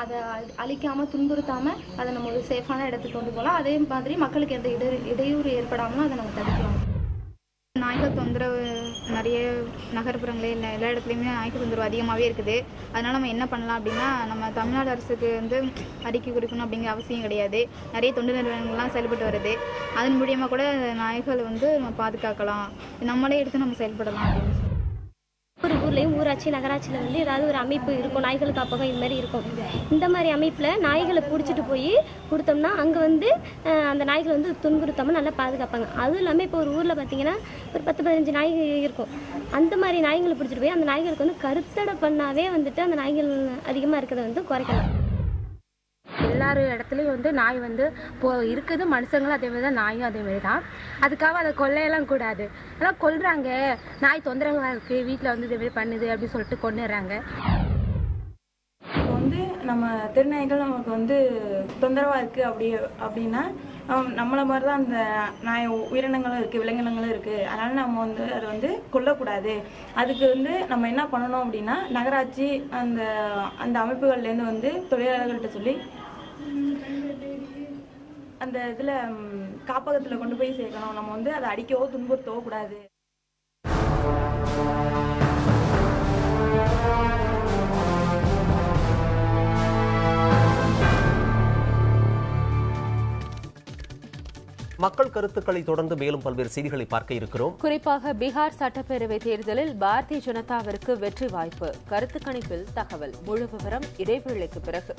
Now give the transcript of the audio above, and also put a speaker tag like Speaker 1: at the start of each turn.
Speaker 1: அதை அழிக்காமல் துன்புறுத்தாமல் அதை நம்ம ஒரு சேஃபான இடத்துக்கு கொண்டு போகலாம். அதே மாதிரி மக்களுக்கு எந்த இடையூறு ஏற்படாமலும் அதை நம்ம தடுக்கலாம்.
Speaker 2: நாய்கள் தொந்தரவு நிறைய நகர்ப்புறங்களே இல்லை எல்லா இடத்துலையுமே நாய்கள் தொந்தரவு அதிகமாகவே இருக்குது. அதனால் நம்ம என்ன பண்ணலாம் அப்படின்னா, நம்ம தமிழ்நாடு அரசுக்கு அறிக்கை கொடுக்கணும் அப்படிங்கிற அவசியம் கிடையாது. நிறைய தொண்டு நிறுவனங்கள்லாம் செயல்பட்டு வருது. அதன் மூலியமாக கூட நாய்கள் நம்ம பாதுகாக்கலாம், நம்மளே எடுத்து நம்ம செயல்படலாம் அப்படின்னு.
Speaker 3: ஒரு ஊர்லேயும் ஊராட்சி நகராட்சியில் ஏதாவது ஒரு அமைப்பு இருக்கும், நாய்கள் காப்பகம் இது மாதிரி இருக்கும். இந்த மாதிரி அமைப்பில் நாய்களை பிடிச்சிட்டு போய் கொடுத்தோம்னா அங்கே அந்த நாய்கள் துன்புறுத்தாமல் நல்லா பாதுகாப்பாங்க. அதுவும் இல்லாமல் இப்போ ஒரு ஊரில் பார்த்தீங்கன்னா ஒரு 10-15 நாய்கள் இருக்கும். அந்த மாதிரி நாய்களை பிடிச்சிட்டு போய் அந்த நாய்களுக்கு கருத்தடை பண்ணாவே அந்த நாய்கள் அதிகமாக இருக்கிறத குறைக்கலாம்.
Speaker 4: எல்லார் இடத்துலையும் நாய் இருக்குது. மனுஷங்களும் அதே மாதிரி தான், நாயும் அதே மாதிரி தான். அதுக்காக அதை கொல்லையெல்லாம் கூடாது. ஆனால் கொல்றாங்க, நாய் தொந்தரவாக இருக்குது, வீட்டில் இதே மாதிரி பண்ணுது அப்படின்னு சொல்லிட்டு கொண்டுடுறாங்க.
Speaker 5: இப்போ நம்ம தெருநாய்கள் நமக்கு தொந்தரவாக இருக்குது அப்படின்னா நம்மளை மாதிரி தான் அந்த நாய் உயிரினங்களும் இருக்குது, விலங்கினங்களும் இருக்குது. அதனால் நம்ம அதை கொல்லக்கூடாது. அதுக்கு நம்ம என்ன பண்ணணும் அப்படின்னா, நகராட்சி அந்த அமைப்புகள்லேருந்து தொழிலாளர்கள்ட்ட சொல்லி அந்த இதில் காப்பகத்தில் கொண்டு போய் சேர்க்கணும். நம்ம அதை அடிக்கவோ துன்புறுத்தவோ கூடாது.
Speaker 6: மக்கள் கருத்துக்களை தொடர்ந்து மேலும் பல்வேறு செய்திகளை பார்க்க இருக்கிறோம்.
Speaker 7: குறிப்பாக பீகார் சட்டப்பேரவை தேர்தலில் பாரதிய ஜனதாவிற்கு வெற்றி வாய்ப்பு, கருத்து கணிப்பில் தகவல். முழு விவரம் இடைவேளைக்கு பிறகு.